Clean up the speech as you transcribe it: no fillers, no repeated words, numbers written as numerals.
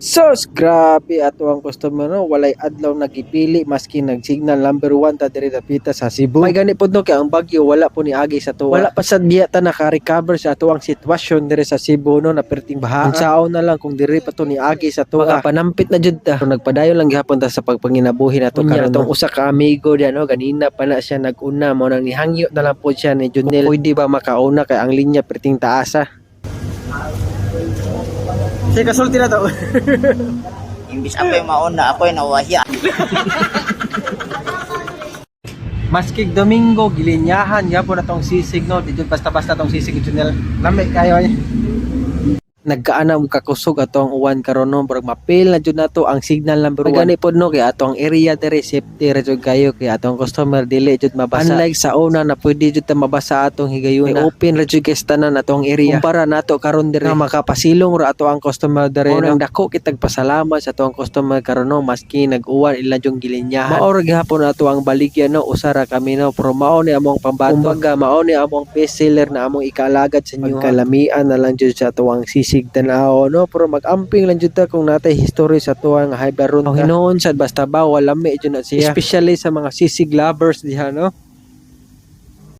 Sos, grabe ato ang customer no, walay adlaw nagipili maski nag-signal number 1 ta diri dapita sa Cebu. May gani pud no kay ang bagyo wala po ni agi sa tuwa. Wala pa sad biya ta naka-recover sa ato ang sitwasyon diri sa Cebu no na perting baha. Unsaon na lang kung diri pa to ni agi sa tuwa. Panampit na jud ta. Nagpadayon lang gihapon ta sa pagpanginabuhi nato karon tong usa ka amigo diyan no, ganina pa na siya nag-una mo nang nihangyo na lang po siya ni Junel. Pwede ba makauna kay ang linya perting taasa. Sige, kasulti na to. Imbis ako yung mauna, ako yung nawahya. Maskig Domingo, gilinyahan, yapon na tong sisig, no? Dito basta-basta tong sisig, Junel. Lamig kayo, eh. Nagkaana mo kakusog atong uwan karon no, pero mapil na jud nato ang signal number 1. Gani pod no kay atong area diri safety ra jud kayo kay atong customer dili jud mabasa. Unlike sa una na pwede jud ta mabasa atong higayuna. Open ra jud kay tanan atong area. Kumpara nato karon diri na makapasilong ra ato ang customer diri. Nang dako kitag pasalamat sa atong customer karon no maski nag-uwan ila jung gilinyahan. Mao ra gihapon ato ang baligyan no, usara kami no, pero mao ni among pambato. Kumbaga mao ni among best seller na among ikaalagad sa inyo. Kalamian na lang jud sa ato ang sisig tanaw no, pero mag-amping lang jud ta kung natay history sa tuwa nga high baron ta. Hinuon sad basta bawal lami jud na siya, especially sa mga sisig lovers diha no.